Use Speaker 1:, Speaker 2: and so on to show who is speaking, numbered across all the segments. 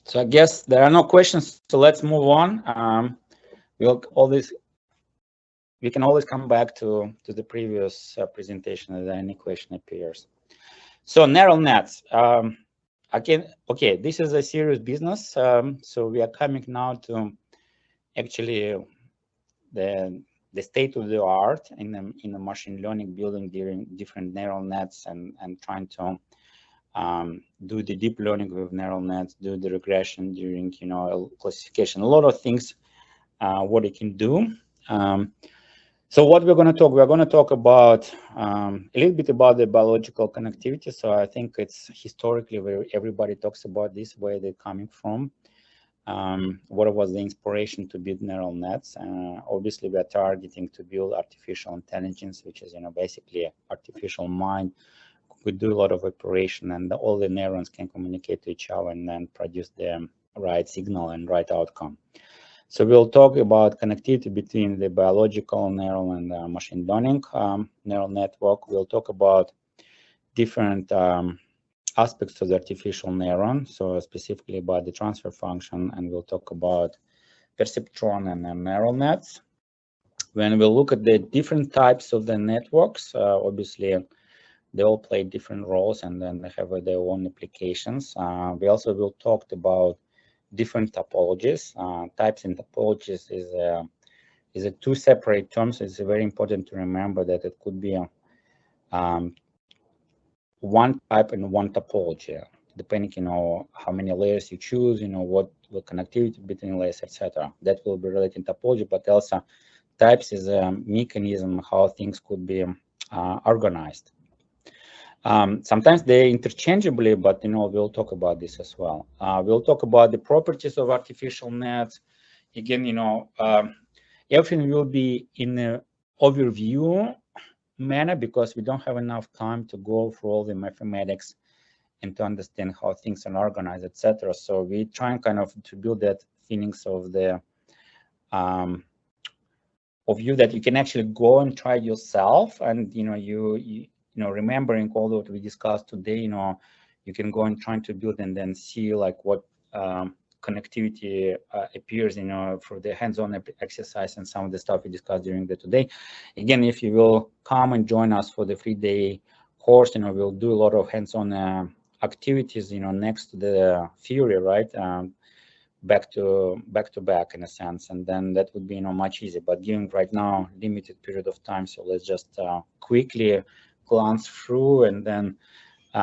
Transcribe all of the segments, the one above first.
Speaker 1: So I guess there are no questions, so let's move on. We can always come back to the previous presentation if any question appears. So neural nets. Again, okay, this is a serious business. So we are coming now to actually the state of the art in the machine learning, building different neural nets and trying to do the deep learning with neural nets, do the regression during classification, a lot of things what it can do. So what we're going to talk about a little bit about the biological connectivity. So I think it's historically where everybody talks about this, where they're coming from. What was the inspiration to build neural nets? Obviously, we are targeting to build artificial intelligence, which is basically artificial mind. Could do a lot of operation, and all the neurons can communicate to each other and then produce the right signal and right outcome. So we'll talk about connectivity between the biological neural and machine learning neural network. We'll talk about different aspects of the artificial neuron, so specifically about the transfer function, and we'll talk about perceptron and neural nets. When we look at the different types of the networks, obviously they all play different roles and then they have their own applications. We also will talk about different topologies. Types and topologies is a two separate terms. It's very important to remember that it could be one type and one topology, depending, how many layers you choose, what the connectivity between layers, etc. That will be related to topology, but also types is a mechanism how things could be organized. Sometimes they're interchangeably, but we'll talk about this as well. We'll talk about the properties of artificial nets. Again, everything will be in an overview manner because we don't have enough time to go through all the mathematics and to understand how things are organized, etc. So we try and kind of to build that feelings of the of you that you can actually go and try yourself, and remembering all that we discussed today, you can go and try to build and then see like what connectivity appears, for the hands-on exercise and some of the stuff we discussed during the today. Again, if you will come and join us for the 3-day course, we'll do a lot of hands-on activities, next to the theory, right? Back to back in a sense, and then that would be much easier. But given right now limited period of time, so let's just quickly glance through and then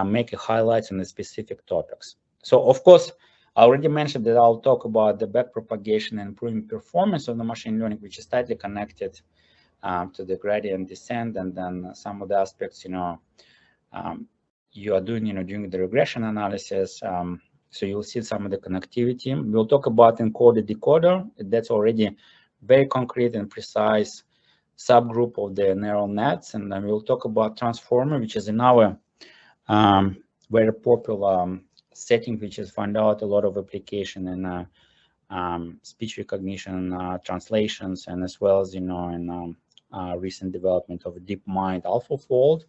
Speaker 1: make a highlights on the specific topics. So of course, I already mentioned that I'll talk about the backpropagation and improving performance of the machine learning, which is tightly connected to the gradient descent, and then some of the aspects you are doing during the regression analysis. So you'll see some of the connectivity. We'll talk about encoder decoder. That's already very concrete and precise subgroup of the neural nets. And then we'll talk about transformer, which is another very popular setting, which has found out a lot of application in speech recognition, translations, and as well as in recent development of DeepMind AlphaFold.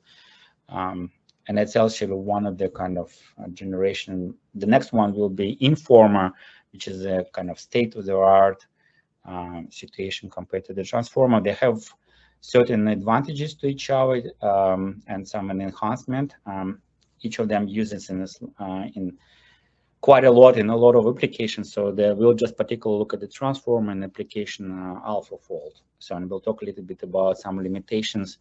Speaker 1: And that's actually one of the kind of generation. The next one will be Informer, which is a kind of state-of-the-art situation compared to the transformer. They have certain advantages to each other and some enhancement. Each of them uses in quite a lot in a lot of applications. So we'll just particularly look at the transformer and application AlphaFold. So, and we'll talk a little bit about some limitations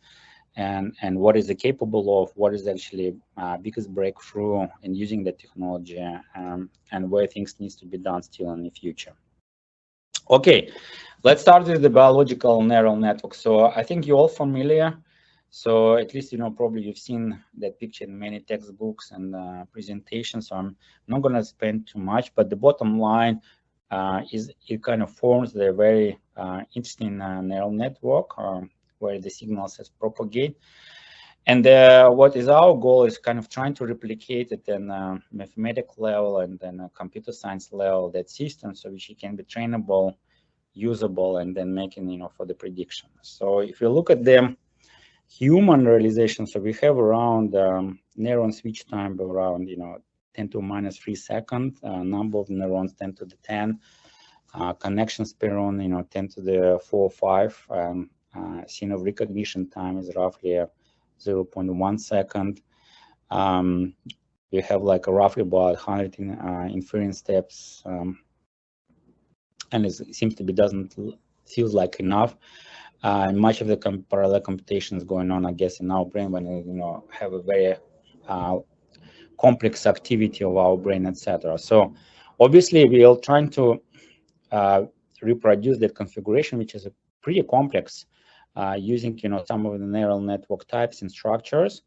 Speaker 1: and what is it capable of, what is actually biggest breakthrough in using the technology, and where things needs to be done still in the future. Okay, let's start with the biological neural network. So I think you're all familiar. So at least, probably you've seen that picture in many textbooks and presentations. So I'm not going to spend too much, but the bottom line is it kind of forms the very interesting neural network where the signals has propagate. And what is our goal is kind of trying to replicate it in a mathematical level and then a computer science level, that system, so which it can be trainable, usable, and then making, for the prediction. So if you look at the human realization, so we have around neuron switch time around, 10 to minus 3 seconds, number of neurons 10 to the 10, connections per on, 10 to the 4 or 5, scene of recognition time is roughly 0.1 second. We have like roughly about 100 inference steps, and it seems to be doesn't feels like enough. And much of the parallel computation is going on, I guess, in our brain when have a very complex activity of our brain, etc. So obviously we are trying to reproduce that configuration, which is pretty complex, using some of the neural network types and structures.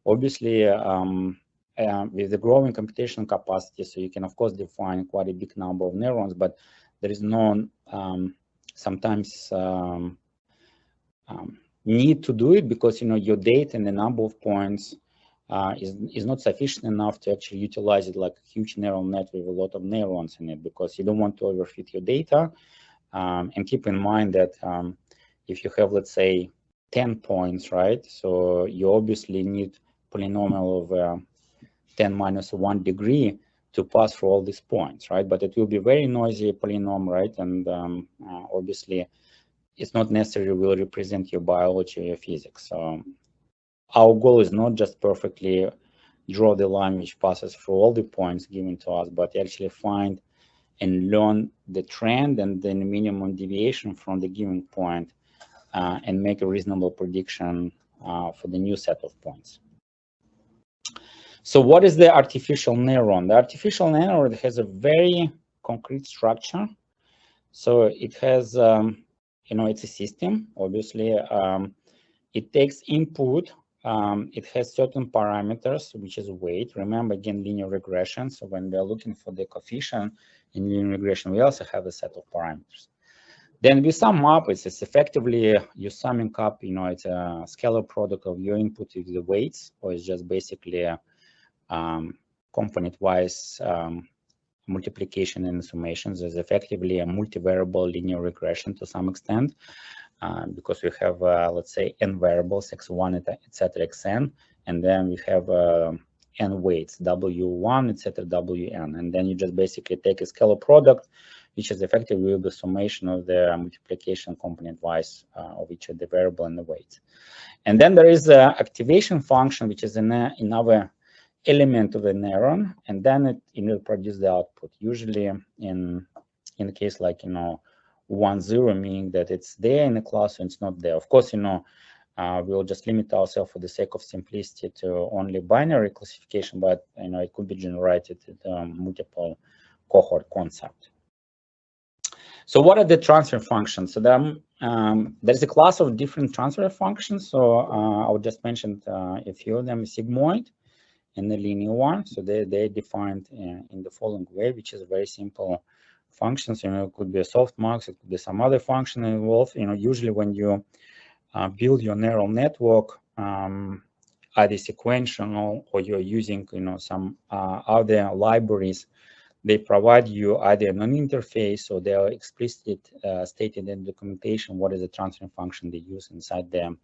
Speaker 1: Obviously, with the growing computational capacity, so you can of course define quite a big number of neurons, but there is no sometimes need to do it because your data and the number of points is not sufficient enough to actually utilize it like a huge neural net with a lot of neurons in it, because you don't want to overfit your data. And keep in mind that if you have, let's say, 10 points, right? So you obviously need polynomial of 10 minus 1 degree to pass through all these points, right? But it will be very noisy polynomial, right? And obviously, it's not necessarily will represent your biology or physics. So our goal is not just perfectly draw the line which passes through all the points given to us, but actually find and learn the trend and then the minimum deviation from the given point and make a reasonable prediction for the new set of points. So what is the artificial neuron? The artificial neuron has a very concrete structure. So it has, it's a system, obviously. It takes input. It has certain parameters, which is weight. Remember, again, linear regression. So when we're looking for the coefficient in linear regression, we also have a set of parameters. Then we sum up. It's effectively you're summing up, it's a scalar product of your input with the weights, or it's just basically a component-wise multiplication and summations. Is effectively a multivariable linear regression to some extent, because we have, let's say, n variables, x1, etc., xn, and then we have n weights, w1, etc., wn, and then you just basically take a scalar product, which is effectively the summation of the multiplication component-wise of each of the variable and the weights. And then there is an activation function, which is another element of the neuron, and then it will produce the output. Usually in the case like 1, 0, meaning that it's there in the class and it's not there. Of course, we'll just limit ourselves for the sake of simplicity to only binary classification, but it could be generated with multiple cohort concept. So what are the transfer functions? So there's a class of different transfer functions. So I'll just mention a few of them: sigmoid and the linear one. So they're defined in the following way, which is a very simple functions. It could be a softmax, it could be some other function involved. Usually when you build your neural network, either sequential or you're using some other libraries, they provide you either a non-interface, or they are explicitly stated in documentation what is the transfer function they use inside the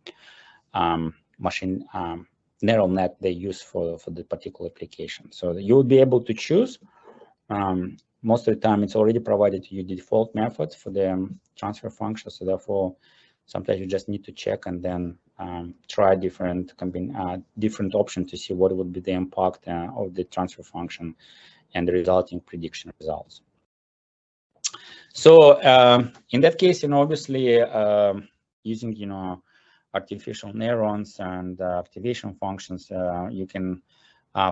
Speaker 1: machine neural net they use for the particular application. So you'll be able to choose. Most of the time, it's already provided to you the default method for the transfer function. So therefore, sometimes you just need to check and then try different options to see what would be the impact of the transfer function and the resulting prediction results. So in that case, obviously using artificial neurons and activation functions, you can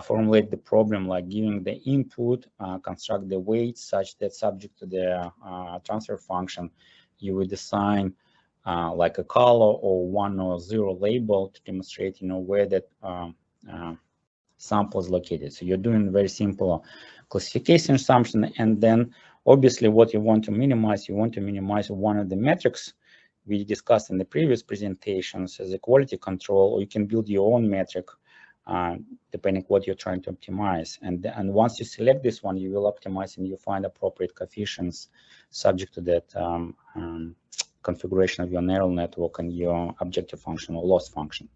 Speaker 1: formulate the problem like giving the input, construct the weights such that subject to the transfer function, you would assign like a color or 1 or 0 label to demonstrate where that sample is located. So you're doing very simple classification assumption, and then obviously what you want to minimize one of the metrics we discussed in the previous presentations as a quality control, or you can build your own metric depending what you're trying to optimize. And once you select this one, you will optimize and you find appropriate coefficients subject to that configuration of your neural network and your objective function or loss function.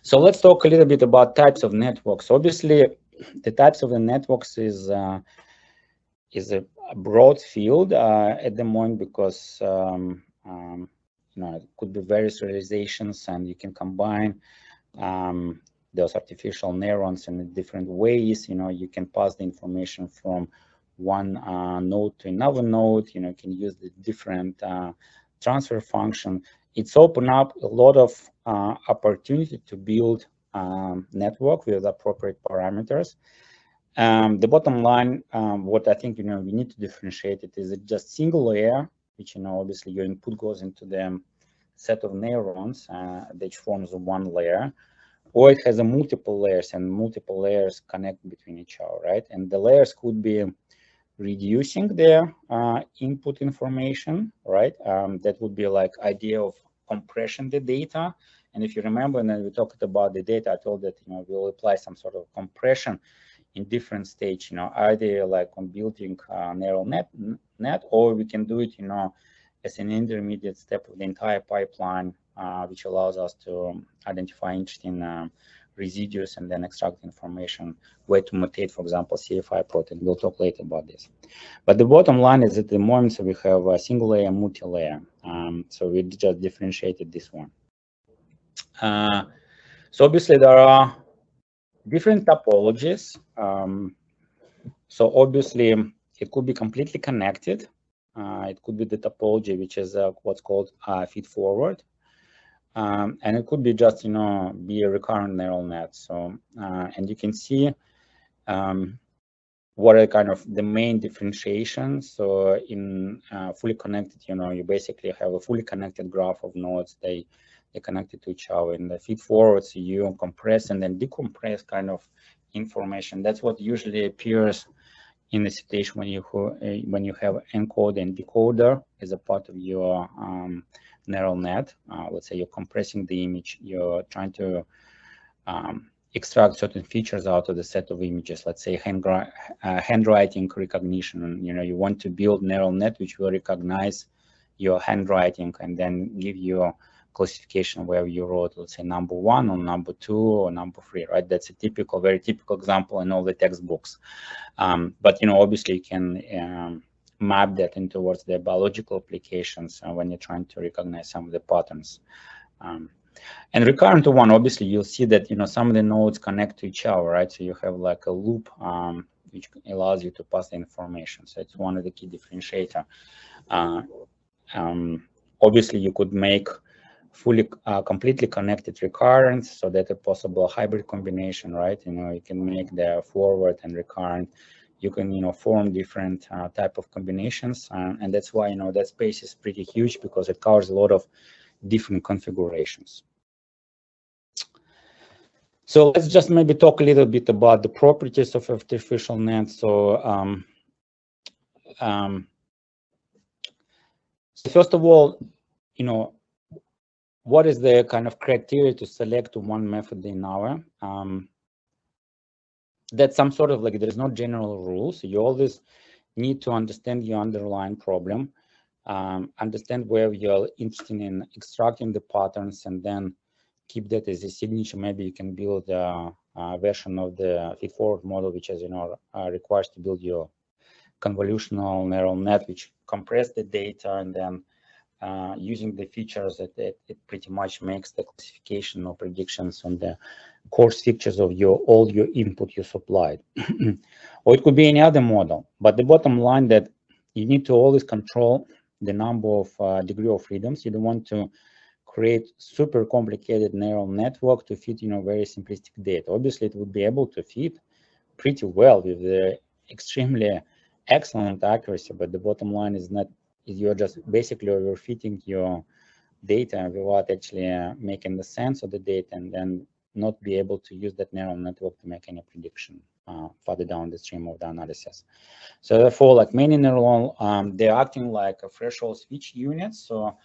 Speaker 1: So let's talk a little bit about types of networks. Obviously, the types of the networks is a broad field at the moment, because it could be various realizations, and you can combine those artificial neurons in different ways. You can pass the information from one node to another node. You can use the different transfer function. It's opened up a lot of opportunity to build network with appropriate parameters. The bottom line, what I think we need to differentiate it, is it just single layer, which obviously your input goes into the set of neurons that forms one layer, or it has a multiple layers, and multiple layers connect between each other, right? And the layers could be reducing their input information, right? That would be like idea of compression the data. And if you remember, when we talked about the data, I told that we'll apply some sort of compression in different stage, either like on building neural net, or we can do it, as an intermediate step of the entire pipeline, which allows us to identify interesting residues and then extract information, where to mutate, for example, CFI protein. We'll talk later about this. But the bottom line is at the moment, so we have a single layer, multi-layer. So we just differentiated this one. So obviously there are different topologies. So obviously it could be completely connected. It could be the topology, which is what's called feed-forward. And it could be just, be a recurrent neural net. So, and you can see what are kind of the main differentiations. So in fully connected, you basically have a fully connected graph of nodes. They're connected to each other. In the feed-forwards, you compress and then decompress kind of information. That's what usually appears in the situation when you have encoder and decoder as a part of your neural net. Let's say you're compressing the image, you're trying to extract certain features out of the set of images. Let's say handwriting recognition, and you want to build neural net which will recognize your handwriting and then give you classification where you wrote, let's say, number 1 or number 2 or number 3, right? That's a very typical example in all the textbooks. But obviously you can map that in towards the biological applications when you're trying to recognize some of the patterns. And recurrent to one, obviously you'll see that some of the nodes connect to each other, right? So you have like a loop which allows you to pass the information. So it's one of the key differentiator. Obviously you could make fully completely connected recurrence, so that a possible hybrid combination, right? You can make the forward and recurrent. You can form different type of combinations, and that's why that space is pretty huge, because it covers a lot of different configurations. So let's just maybe talk a little bit about the properties of artificial nets. So so first of all, what is the kind of criteria to select one method in our? That's some sort of like, there's no general rules. So you always need to understand your underlying problem, understand where you're interested in extracting the patterns, and then keep that as a signature. Maybe you can build a version of the feed-forward model, which is requires to build your convolutional neural net, which compress the data, and then using the features that it pretty much makes the classification or predictions on the coarse features of all your input you supplied. Or it could be any other model. But the bottom line that you need to always control the number of degree of freedoms. You don't want to create super complicated neural network to fit very simplistic data. Obviously, it would be able to fit pretty well with the extremely excellent accuracy, but the bottom line is you're just basically overfitting your data without actually making the sense of the data, and then not be able to use that neural network to make any prediction further down the stream of the analysis. So therefore, like many neural, they're acting like a threshold switch units. So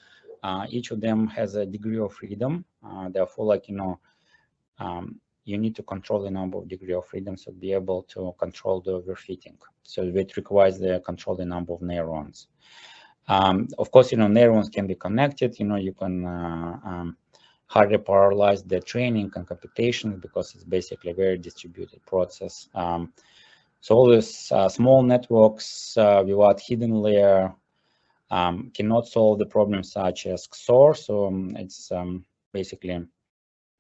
Speaker 1: each of them has a degree of freedom. Therefore, like you need to control the number of degree of freedom, so be able to control the overfitting. So it requires the control the number of neurons. Of course, neurons can be connected. You can hardly parallelize the training and computation because it's basically a very distributed process. So all these small networks without hidden layer cannot solve the problems such as XOR. So it's basically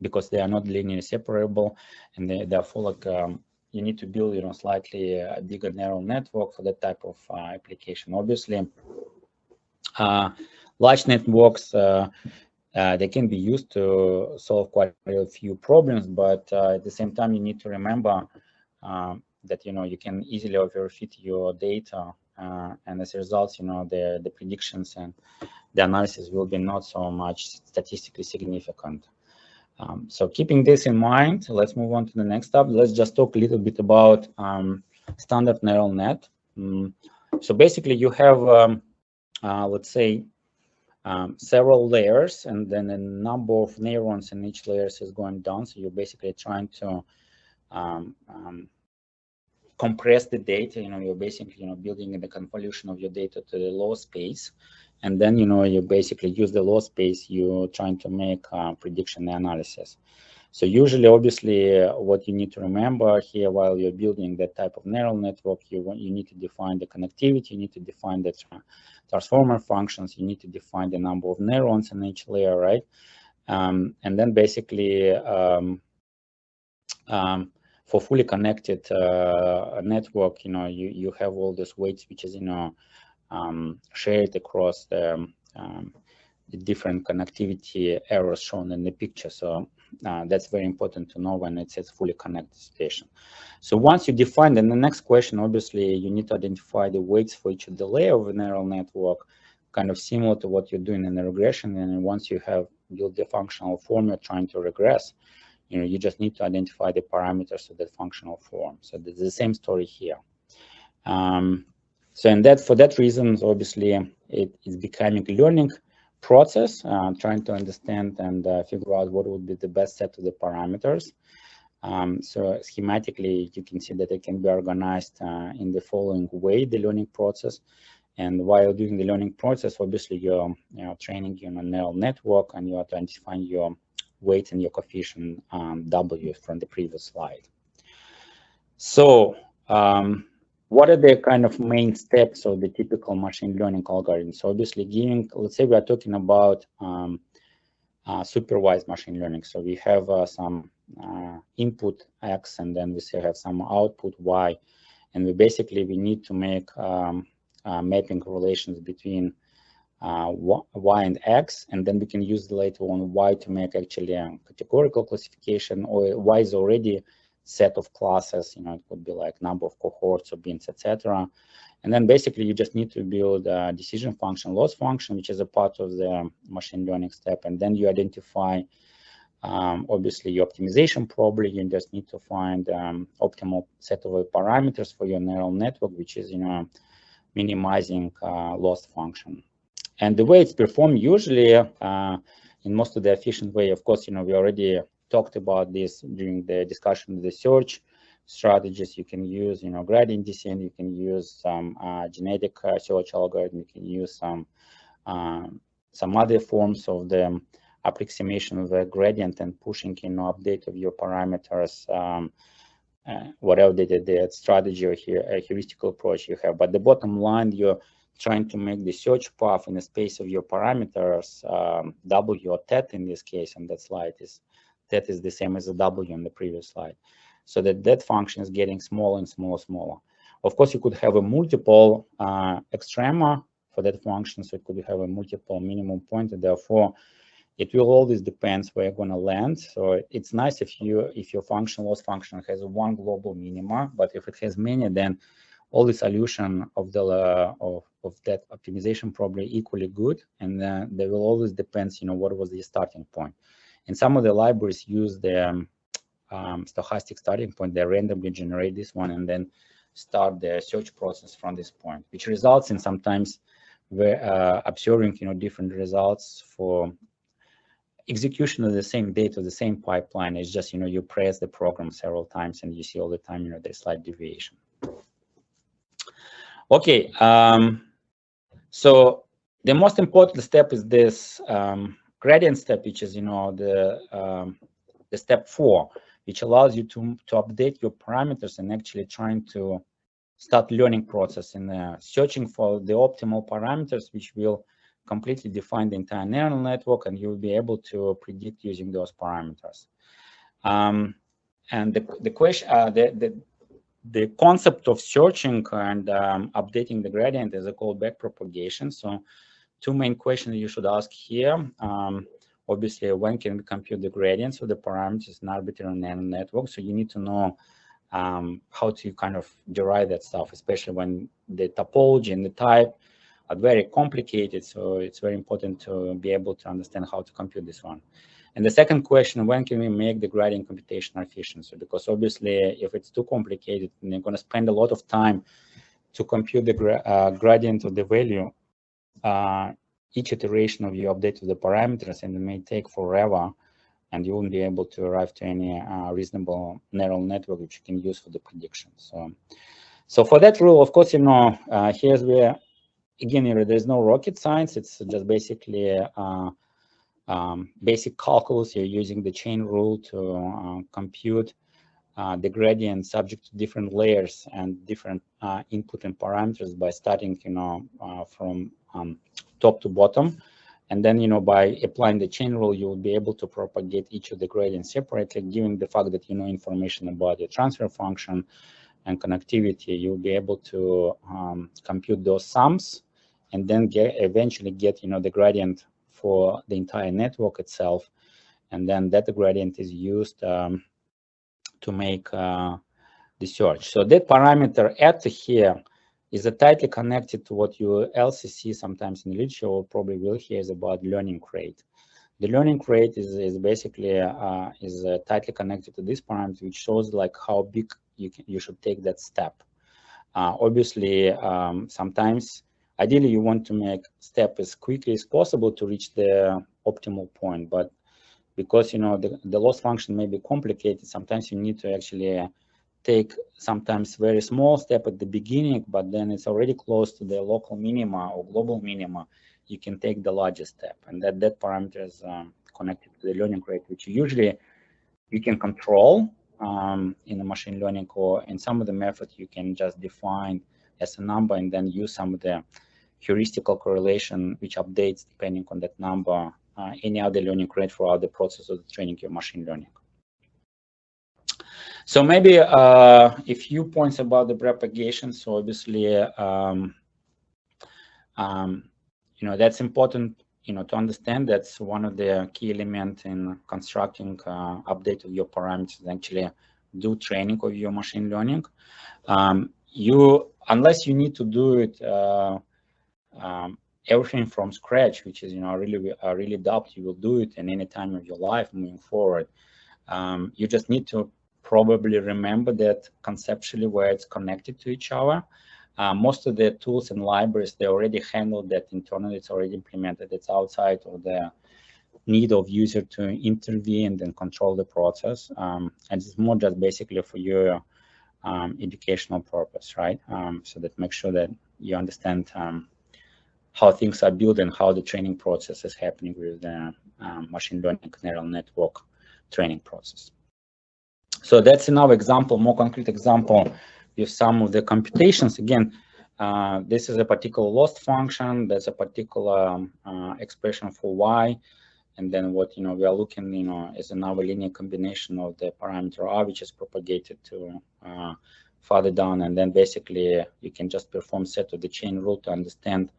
Speaker 1: because they are not linearly separable, and therefore like you need to build slightly bigger neural network for that type of application. Obviously, large networks they can be used to solve quite a few problems, but at the same time you need to remember that you can easily overfit your data, and as a result, the predictions and the analysis will be not so much statistically significant. So keeping this in mind, let's move on to the next step. Let's just talk a little bit about standard neural net. So basically, you have let's say several layers, and then a number of neurons in each layer is going down. So you're basically trying to compress the data. You're basically building the convolution of your data to the low space, and then you basically use the low space. You're trying to make prediction analysis. So usually, obviously, what you need to remember here while you're building that type of neural network, you need to define the connectivity, you need to define the transformer functions, you need to define the number of neurons in each layer, right? And then basically, for fully connected network, you have all these weights, which is shared across the different connectivity errors shown in the picture. So that's very important to know when it says fully connected station. So once you define, then the next question, obviously, you need to identify the weights for each of the layer of a neural network, kind of similar to what you're doing in the regression. And once you have built the functional form you're trying to regress, you just need to identify the parameters of that functional form. So it's the same story here. So for that reason, obviously, it is becoming a learning process, trying to understand and figure out what would be the best set of the parameters. So schematically, you can see that it can be organized in the following way, the learning process. And while doing the learning process, obviously, you're training a neural network, and you're identifying your weight and your coefficient W from the previous slide. So what are the kind of main steps of the typical machine learning algorithm? So obviously, let's say we are talking about supervised machine learning. So we have some input X, and then we have some output Y, and we need to make mapping relations between Y and X, and then we can use later on Y to make actually a categorical classification, or Y is already set of classes, it could be like number of cohorts or bins, etc. And then basically you just need to build a decision function, loss function, which is a part of the machine learning step. And then you identify, obviously, your optimization problem. You just need to find optimal set of parameters for your neural network, which is, minimizing loss function. And the way it's performed usually in most of the efficient way, of course, we already talked about this during the discussion of the search strategies. You can use, gradient descent. You can use some genetic search algorithm. You can use some other forms of the approximation of the gradient and pushing, update of your parameters, whatever the strategy or heuristical approach you have. But the bottom line, you're trying to make the search path in the space of your parameters, W or TET in this case, and that slide is TET is the same as the W on the previous slide. So that function is getting smaller and smaller. Of course, you could have a multiple extrema for that function, so it could have a multiple minimum point, and therefore it will always depend where you're going to land. So it's nice if your loss function has one global minima, but if it has many, then all the solution of the of that optimization probably equally good, and they will always depend, what was the starting point. And some of the libraries use the stochastic starting point. They randomly generate this one and then start the search process from this point, which results in sometimes observing different results for execution of the same data, the same pipeline. Is just you press the program several times and you see all the time there's slight deviation. Okay, so the most important step is this gradient step, which is, the step 4, which allows you to update your parameters and actually trying to start learning process and searching for the optimal parameters, which will completely define the entire neural network, and you'll be able to predict using those parameters. And the question, the concept of searching and updating the gradient is called backpropagation. So 2 main questions you should ask here. Obviously, when can we compute the gradients of the parameters in arbitrary neural network? So you need to know how to kind of derive that stuff, especially when the topology and the type are very complicated. So it's very important to be able to understand how to compute this one. And the second question, when can we make the gradient computational efficiency? Because obviously, if it's too complicated, then you're going to spend a lot of time to compute the gradient of the value each iteration of your update of the parameters, and it may take forever, and you won't be able to arrive to any reasonable neural network which you can use for the prediction. So for that rule, of course, here's where, again, there's no rocket science. It's just basically basic calculus. You're using the chain rule to compute the gradient subject to different layers and different input and parameters by starting, from top to bottom. And then, by applying the chain rule, you will be able to propagate each of the gradients separately, given the fact that you know information about the transfer function and connectivity. You'll be able to compute those sums and then eventually get, the gradient for the entire network itself. And then that gradient is used to make the search. So that parameter at here is tightly connected to what you also see sometimes in literature, or probably will hear, is about learning rate. The learning rate is basically tightly connected to this parameter, which shows like how big you should take that step. Obviously, sometimes, ideally, you want to make step as quickly as possible to reach the optimal point, but because the loss function may be complicated, sometimes you need to actually take sometimes very small step at the beginning, but then it's already close to the local minima or global minima. You can take the largest step, and that parameter is connected to the learning rate, which usually you can control in the machine learning, or in some of the methods you can just define as a number and then use some of the heuristical correlation which updates depending on that number any other learning rate throughout the process of training your machine learning. So maybe a few points about the propagation. So obviously, that's important, to understand. That's one of the key elements in constructing update of your parameters, actually do training of your machine learning. Unless you need to do it everything from scratch, which is really adopt, you will do it in any time of your life moving forward. You just need to probably remember that conceptually where it's connected to each other. Most of the tools and libraries, they already handle that internally. It's already implemented. It's outside of the need of user to intervene and control the process. And it's more just basically for your educational purpose, right? So that makes sure that you understand how things are built and how the training process is happening with the machine learning neural network training process. So that's another example, more concrete example with some of the computations. Again, this is a particular loss function. That's a particular expression for y. And then what we are looking, is another linear combination of the parameter r, which is propagated to farther down. And then basically you can just perform set of the chain rule to understand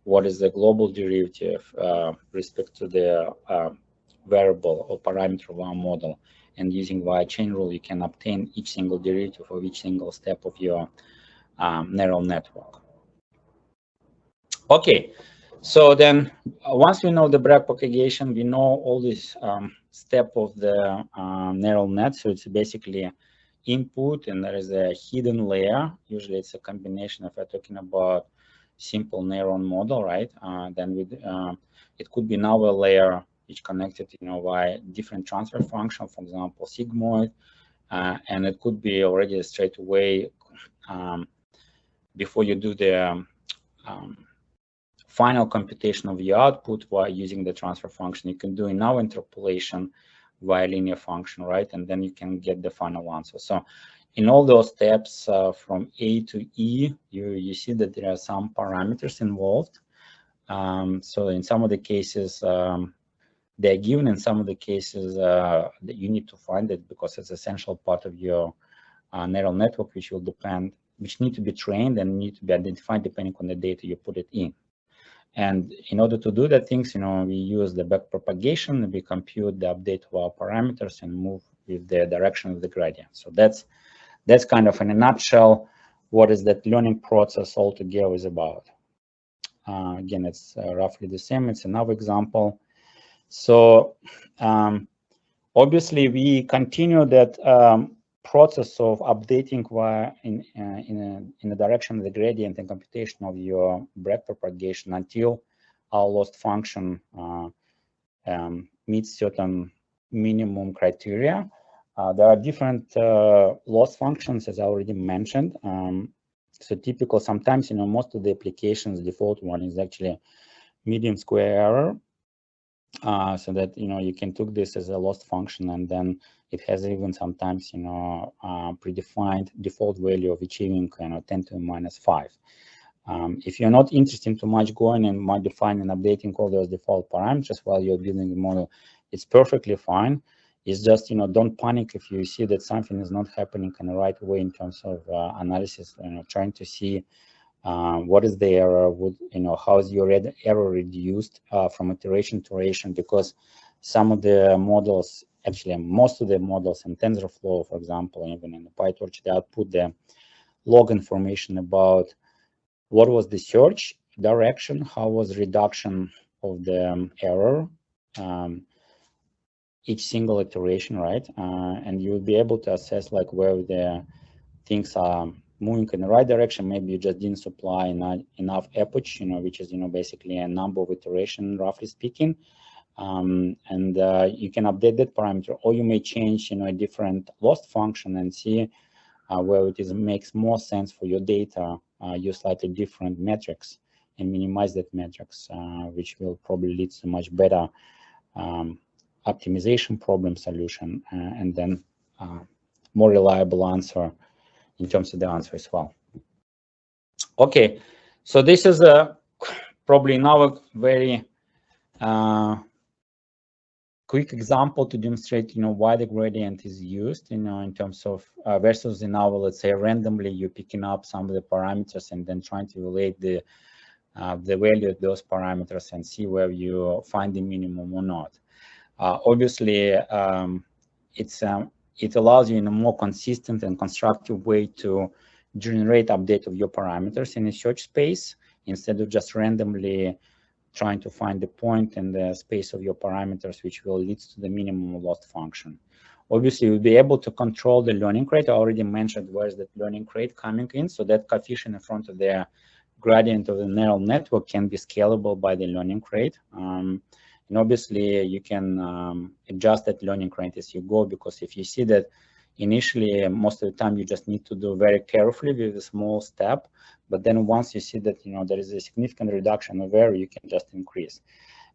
Speaker 1: what is the global derivative respect to the variable or parameter of our model. And using via chain rule, you can obtain each single derivative of each single step of your neural network. Okay, so then once we know the backpropagation, we know all this step of the neural net. So it's basically input, and there is a hidden layer. Usually it's a combination, if we're talking about simple neuron model, right? Then with it could be another layer which connected, by different transfer function, for example, sigmoid, and it could be already straight away before you do the final computation of your output while using the transfer function. You can do enough interpolation via linear function, right? And then you can get the final answer. So in all those steps from A to E, you see that there are some parameters involved. So in some of the cases, they're given. In some of the cases, that you need to find it because it's essential part of your neural network, which need to be trained and need to be identified depending on the data you put it in. And in order to do that things, we use the backpropagation, we compute the update of our parameters and move with the direction of the gradient. So that's kind of in a nutshell what is that learning process altogether is about. Again, it's roughly the same. It's another example. So obviously we continue that process of updating in the direction of the gradient and computation of your backpropagation until our loss function meets certain minimum criteria. There are different loss functions, as I already mentioned. So typical, sometimes, most of the applications, default one is actually median square error. So that, you can take this as a loss function, and then it has even sometimes, predefined default value of achieving 10 to the minus 5. If you're not interested too much going and modifying and updating all those default parameters while you're building the model, it's perfectly fine. It's just, don't panic if you see that something is not happening in the right way in terms of analysis, trying to see what is the error, how is your error reduced from iteration to iteration, because some of the models, actually most of the models in TensorFlow, for example, even in the PyTorch, they output the log information about what was the search direction, how was reduction of the error, each single iteration, right? And you'll be able to assess like where the things are moving in the right direction. Maybe you just didn't supply enough epoch, which is, basically a number of iteration, roughly speaking. And you can update that parameter, or you may change, a different loss function and see where it makes more sense for your data, use slightly different metrics and minimize that metrics, which will probably lead to much better optimization problem solution, and then more reliable answer in terms of the answer as well. Okay, so this is probably now a very quick example to demonstrate, why the gradient is used, in terms of versus in our, let's say, randomly you're picking up some of the parameters and then trying to relate the value of those parameters and see where you find the minimum or not. Obviously, it allows you in a more consistent and constructive way to generate update of your parameters in a search space instead of just randomly trying to find the point in the space of your parameters, which will lead to the minimum loss function. Obviously, you'll be able to control the learning rate. I already mentioned where's that learning rate coming in, so that coefficient in front of the gradient of the neural network can be scalable by the learning rate. And obviously, you can adjust that learning rate as you go, because if you see that initially, most of the time, you just need to do very carefully with a small step. But then once you see that, there is a significant reduction of error, you can just increase.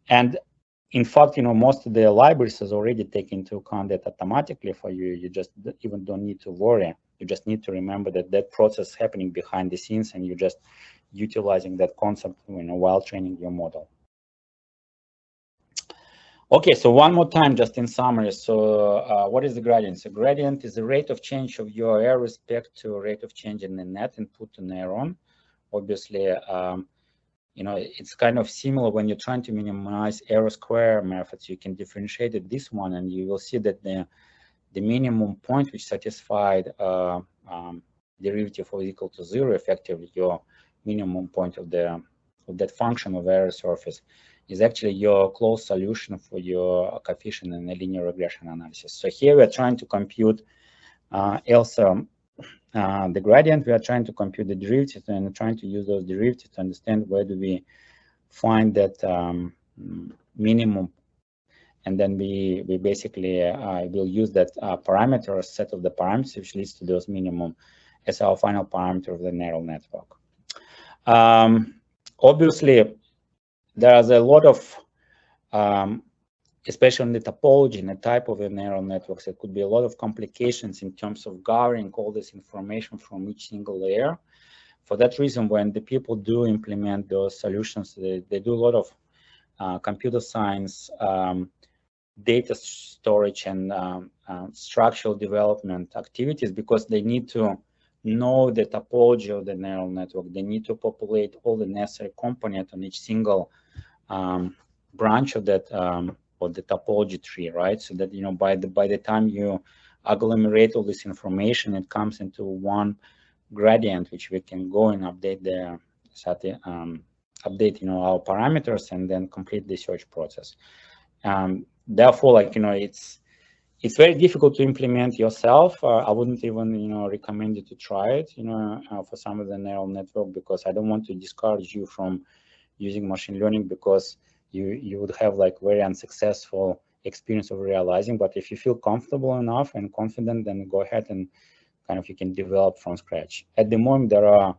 Speaker 1: And in fact, most of the libraries has already taken into account that automatically for you. You just even don't need to worry. You just need to remember that that process is happening behind the scenes, and you're just utilizing that concept, while training your model. Okay, so one more time, just in summary. So what is the gradient? So gradient is the rate of change of your error respect to rate of change in the net input to neuron. Obviously, it's kind of similar when you're trying to minimize error square methods. You can differentiate it, this one, and you will see that the minimum point which satisfied derivative of equal to 0, effectively your minimum point of that function of error surface, is actually your closed solution for your coefficient in a linear regression analysis. So here we are trying to compute also the gradient. We are trying to compute the derivatives and trying to use those derivatives to understand where do we find that minimum. And then we basically will use that parameter, or set of the parameters which leads to those minimum, as our final parameter of the neural network. Obviously, there's a lot of, especially on the topology and the type of the neural networks, there could be a lot of complications in terms of gathering all this information from each single layer. For that reason, when the people do implement those solutions, they do a lot of computer science, data storage, and structural development activities, because they need to know the topology of the neural network. They need to populate all the necessary components on each single branch of that of the topology tree, right? So that, you know, by the time you agglomerate all this information, it comes into one gradient, which we can go and update the update, you know, our parameters, and then complete the search process. Therefore, like, you know, it's very difficult to implement yourself. I wouldn't even, you know, recommend you to try it, you know, for some of the neural network, because I don't want to discourage you from using machine learning, because you would have like very unsuccessful experience of realizing. But if you feel comfortable enough and confident, then go ahead and kind of you can develop from scratch. At the moment, there are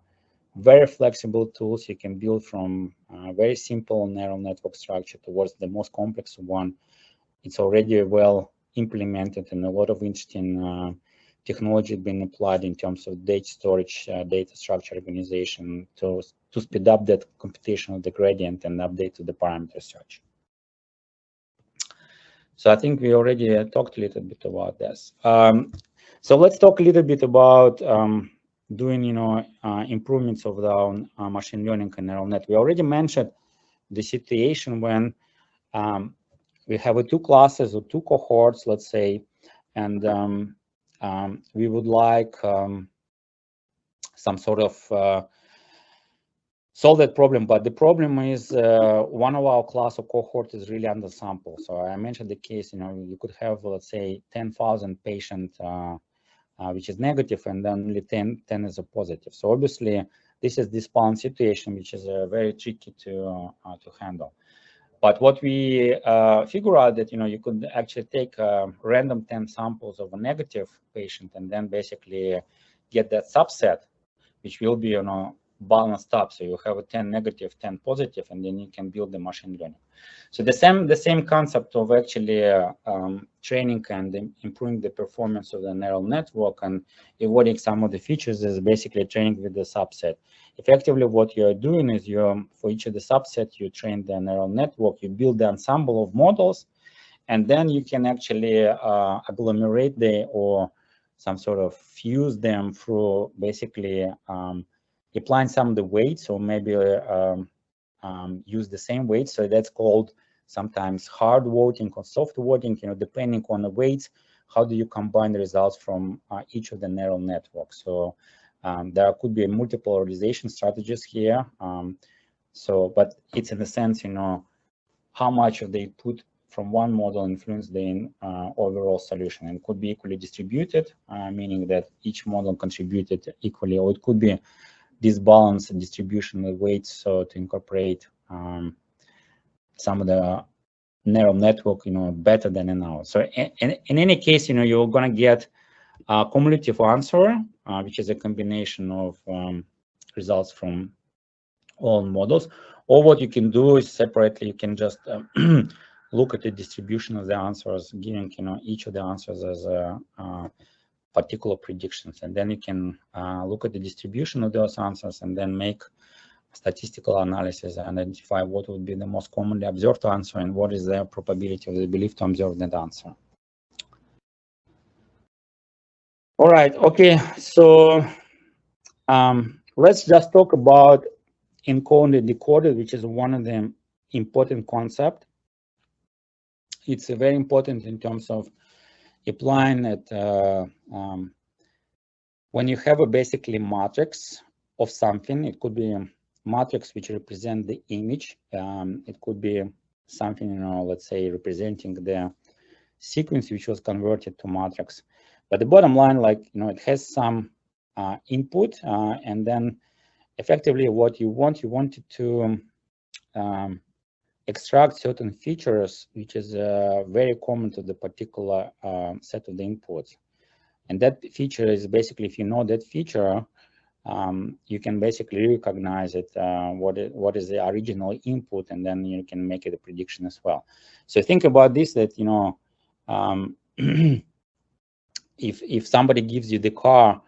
Speaker 1: very flexible tools you can build from very simple neural network structure towards the most complex one. It's already well implemented, and a lot of interesting technology being applied in terms of data storage, data structure organization to speed up that computation of the gradient and update to the parameter search. So I think we already talked a little bit about this. So let's talk a little bit about doing, you know, improvements of the machine learning and neural net. We already mentioned the situation when we have two classes or two cohorts, let's say, and we would like some sort of solve that problem. But the problem is one of our class or cohort is really undersampled. So I mentioned the case, you know, you could have, let's say, 10,000 patients, which is negative, and then only 10 is a positive. So obviously, this is this bound situation, which is very tricky to handle. But what we figure out that, you know, you could actually take random 10 samples of a negative patient and then basically get that subset, which will be, you know, balanced up. So you have a 10 negative, 10 positive, and then you can build the machine learning. So the same concept of actually training and improving the performance of the neural network and avoiding some of the features is basically training with the subset. Effectively, what you're doing is for each of the subset, you train the neural network, you build the ensemble of models, and then you can actually agglomerate or some sort of fuse them through basically applying some of the weights, or maybe use the same weights. So that's called sometimes hard voting or soft voting, you know, depending on the weights, how do you combine the results from each of the neural networks. So there could be multiple polarization strategies here. But it's in a sense, you know, how much of the input from one model influence the overall solution, and could be equally distributed, meaning that each model contributed equally, or it could be this balance and distribution of weights, so to incorporate some of the neural network, you know, better than in ours. So in any case, you know, you're going to get a cumulative answer, which is a combination of results from all models. Or what you can do is separately, you can just look at the distribution of the answers, giving, you know, each of the answers as a particular predictions, and then you can look at the distribution of those answers and then make statistical analysis and identify what would be the most commonly observed answer and what is the probability of the belief to observe that answer. All right, okay, so let's just talk about encoded and decoded, which is one of the important concepts. It's very important in terms of applying it when you have a basically matrix of something. It could be a matrix which represent the image. It could be something, you know, let's say representing the sequence which was converted to matrix. But the bottom line, like, you know, it has some input, and then effectively what you wanted to extract certain features, which is very common to the particular set of the inputs. And that feature is basically, if you know that feature, you can basically recognize it, what is the original input, and then you can make it a prediction as well. So think about this, that, you know, if somebody gives you the car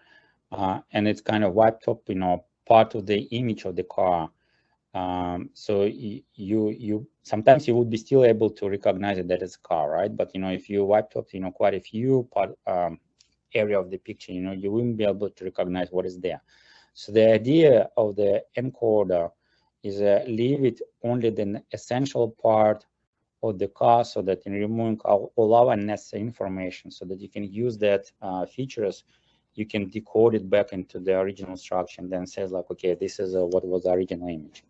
Speaker 1: and it's kind of wiped up, you know, part of the image of the car, so you sometimes you would be still able to recognize it that it's a car, right? But, you know, if you wiped up, you know, quite a few area of the picture, you know, you wouldn't be able to recognize what is there. So the idea of the encoder is leave it only the essential part of the car, so that in removing all unnecessary information, so that you can use that features, you can decode it back into the original structure, and then says like, okay, this is what was the original image.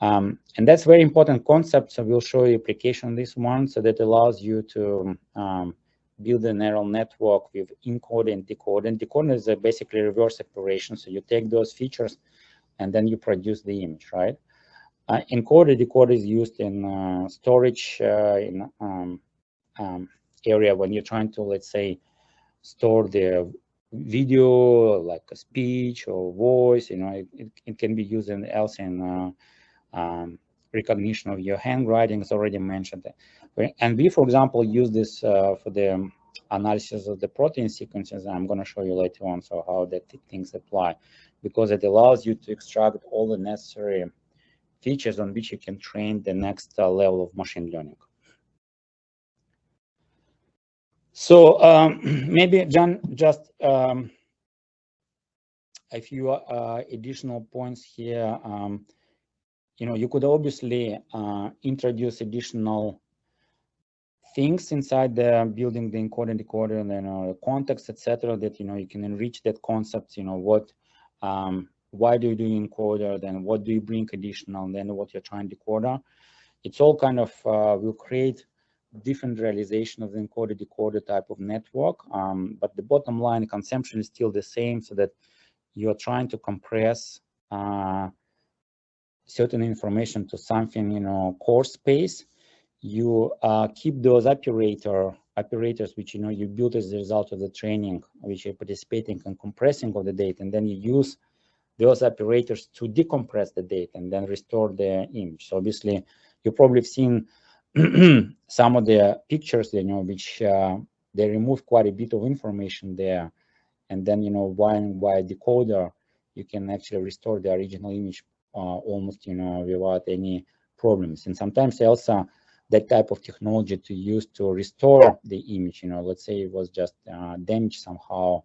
Speaker 1: And that's very important concept. So we'll show you application on this one, so that allows you to build a neural network with encode and decode. And decode is basically reverse operation. So you take those features and then you produce the image, right? Encoder decoder is used in storage area when you're trying to, let's say, store the video, like a speech or voice. You know, it can be used in recognition of your handwriting, is already mentioned. And we, for example, use this for the analysis of the protein sequences. I'm going to show you later on, so how that things apply, because it allows you to extract all the necessary features on which you can train the next level of machine learning. So maybe, John, just a few additional points here. You know, you could obviously introduce additional things inside the building the encoder and decoder, and then context, etc., that, you know, you can enrich that concept. You know, what why do you do encoder, then what do you bring additional, then what you're trying decoder. It's all kind of will create different realization of the encoder decoder type of network, but the bottom line consumption is still the same, so that you're trying to compress certain information to something, you know, core space. You keep those operators which, you know, you built as a result of the training, which you're participating in compressing of the data, and then you use those operators to decompress the data and then restore the image. So obviously, you probably have seen some of the pictures, you know, which they remove quite a bit of information there, and then, you know, via decoder, you can actually restore the original image almost, you know, without any problems. And sometimes also that type of technology to use to restore the image, you know, let's say it was just damaged somehow,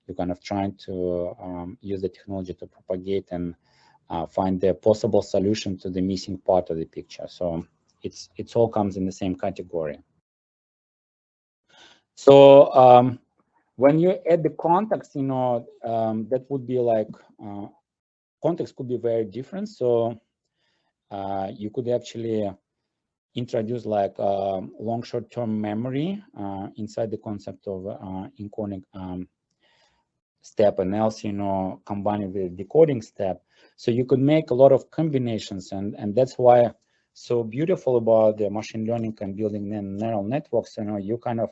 Speaker 1: you're kind of trying to use the technology to propagate and find the possible solution to the missing part of the picture. So it's all comes in the same category. So when you add the context, you know, that would be like context could be very different. So you could actually introduce like long short-term memory inside the concept of encoding step, and else, you know, combining with the decoding step. So you could make a lot of combinations, and that's why so beautiful about the machine learning and building neural networks. You know, you kind of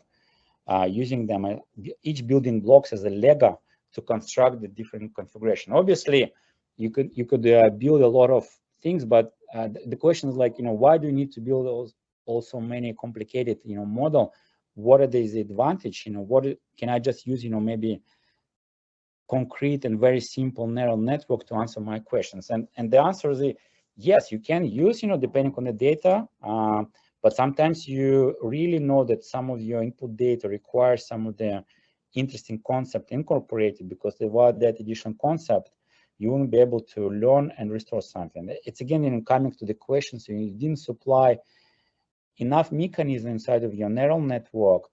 Speaker 1: using them, each building blocks as a Lego to construct the different configuration. Obviously, you could build a lot of things, but the question is like, you know, why do you need to build also many complicated, you know, model? What are the advantage? You know, what can I just use, you know, maybe concrete and very simple neural network to answer my questions? And the answer is yes, you can use, you know, depending on the data, but sometimes you really know that some of your input data requires some of the interesting concept incorporated, because without that additional concept, you won't be able to learn and restore something. It's again, in coming to the question, so you didn't supply enough mechanism inside of your neural network.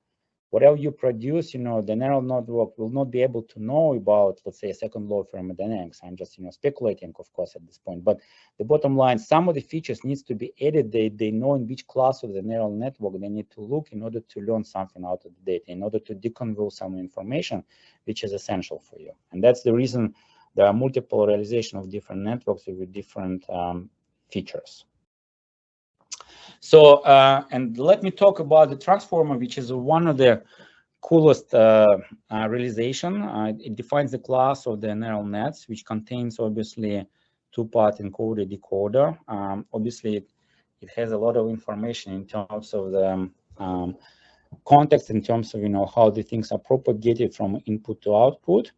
Speaker 1: Whatever you produce, you know, the neural network will not be able to know about, let's say, a second law of thermodynamics. I'm just, you know, speculating, of course, at this point. But the bottom line, some of the features needs to be added. They know in which class of the neural network they need to look in order to learn something out of the data, in order to deconvolve some information, which is essential for you. And that's the reason there are multiple realization of different networks with different features. So, and let me talk about the transformer, which is one of the coolest realization. It defines the class of the neural nets, which contains obviously two-part encoder decoder. Obviously, it has a lot of information in terms of the context, in terms of how the things are propagated from input to output.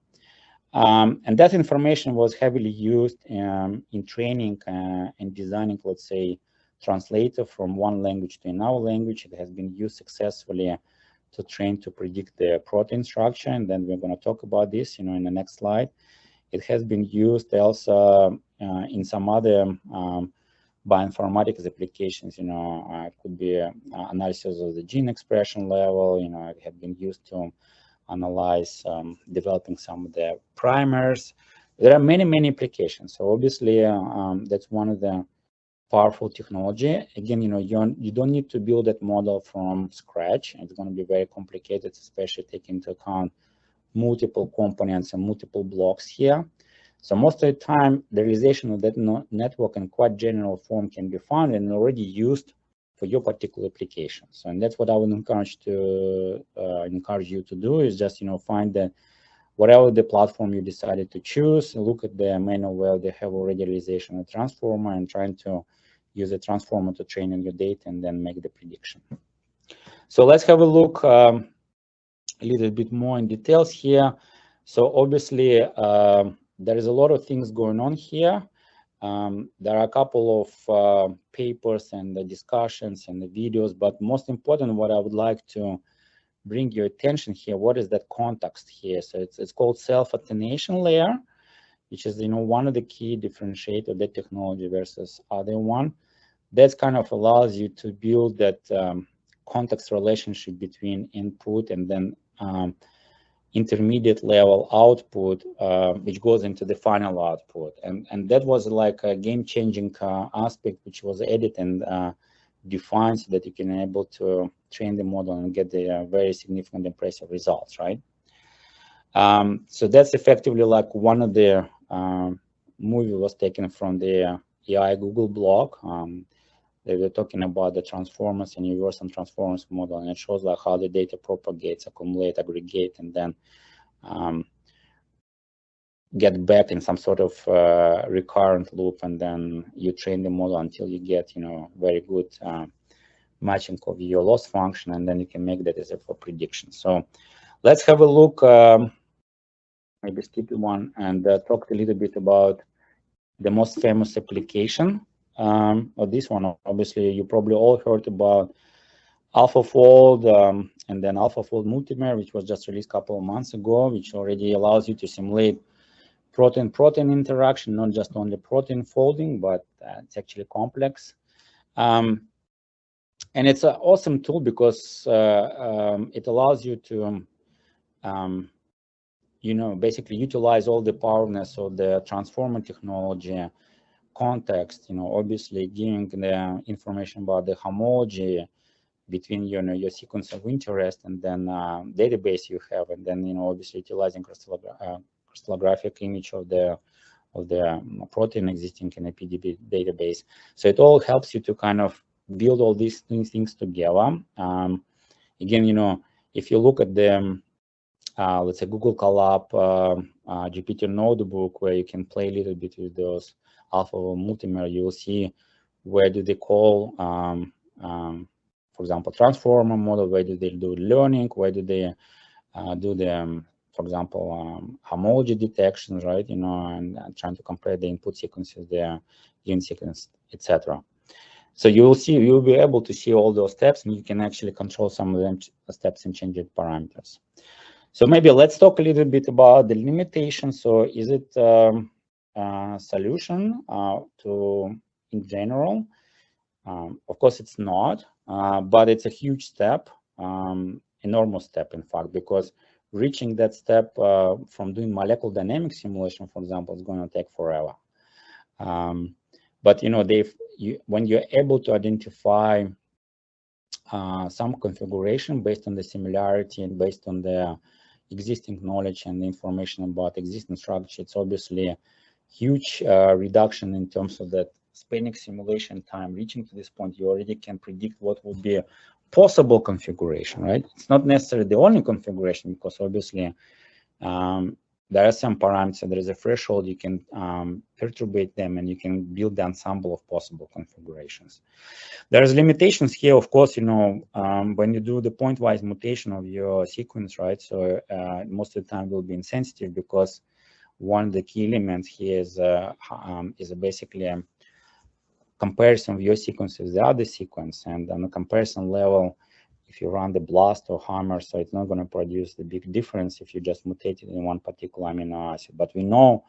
Speaker 1: And that information was heavily used in training and designing, let's say, translator from one language to another language. It has been used successfully to train to predict the protein structure, and then we're going to talk about this, in the next slide. It has been used also in some other bioinformatics applications. It could be analysis of the gene expression level. It had been used to analyze developing some of the primers. There are many applications. So obviously, that's one of the powerful technology. Again, you don't need to build that model from scratch. It's going to be very complicated, especially taking into account multiple components and multiple blocks here. So most of the time, the realization of that network in quite general form can be found and already used for your particular application. So, and that's what I would encourage you to do, is just find that whatever the platform you decided to choose, look at the manual where they have already realization of transformer and trying to use a transformer to train on your data and then make the prediction. So let's have a look a little bit more in details here. So obviously, there is a lot of things going on here. There are a couple of papers and the discussions and the videos, but most important, what I would like to bring your attention here, what is that context here? So it's called self-attenuation layer, which is one of the key differentiators of that technology versus other one. That kind of allows you to build that context relationship between input and then intermediate level output, which goes into the final output. And that was like a game-changing aspect, which was added and defined so that you can able to train the model and get the very significant, impressive results, right? So that's effectively like one of the movie was taken from the AI Google blog. They were talking about the transformers and universal transformers model, and it shows like how the data propagates, accumulate, aggregate, and then get back in some sort of recurrent loop, and then you train the model until you get very good matching of your loss function, and then you can make that as a for prediction. So let's have a look, maybe skip one, and talk a little bit about the most famous application of this one. Obviously, you probably all heard about AlphaFold and then AlphaFold Multimer, which was just released a couple of months ago, which already allows you to simulate protein-protein interaction, not just only protein folding, but it's actually complex. And it's an awesome tool because it allows you to basically utilize all the powerfulness of the transformer technology, context, obviously giving the information about the homology between your sequence of interest and then database you have, and then obviously utilizing crystallographic image of the protein existing in a PDB database. So it all helps you to kind of build all these things together. Again, if you look at the let's say Google Colab Jupyter notebook, where you can play a little bit with those AlphaFold Multimer, you will see where do they call, for example, transformer model, where do they do learning, where do they do the, for example, homology detection, right? And trying to compare the input sequences, the gene sequence, etc. So you'll be able to see all those steps, and you can actually control some of them steps and change the parameters. So maybe let's talk a little bit about the limitations. So is it solution in general? Of course, it's not, but it's a huge step, enormous step, in fact, because reaching that step from doing molecular dynamics simulation, for example, is going to take forever. But when you're able to identify some configuration based on the similarity and based on the existing knowledge and information about existing structure, it's obviously a huge reduction in terms of that spanning simulation time. Reaching to this point, you already can predict what will be possible configuration, right? It's not necessarily the only configuration, because obviously there are some parameters, there is a threshold, you can perturbate them, and you can build the ensemble of possible configurations. There's limitations here, of course, when you do the pointwise mutation of your sequence, right? So most of the time will be insensitive, because one of the key elements here is basically a comparison of your sequence with the other sequence. And on a comparison level, if you run the BLAST or Hammer, so it's not going to produce the big difference if you just mutate it in one particular amino acid. But we know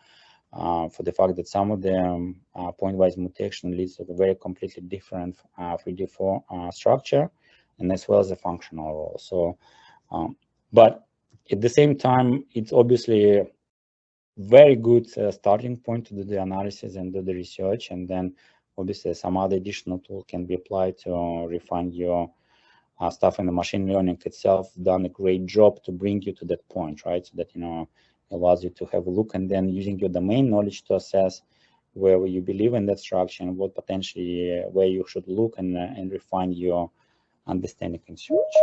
Speaker 1: for the fact that some of the pointwise mutation leads to a very completely different 3D4 structure, and as well as a functional role. So, but at the same time, it's obviously a very good starting point to do the analysis and do the research, and then obviously some other additional tool can be applied to refine your stuff, in the machine learning itself done a great job to bring you to that point, right? So that, allows you to have a look, and then using your domain knowledge to assess where you believe in that structure and what potentially where you should look, and refine your understanding and search.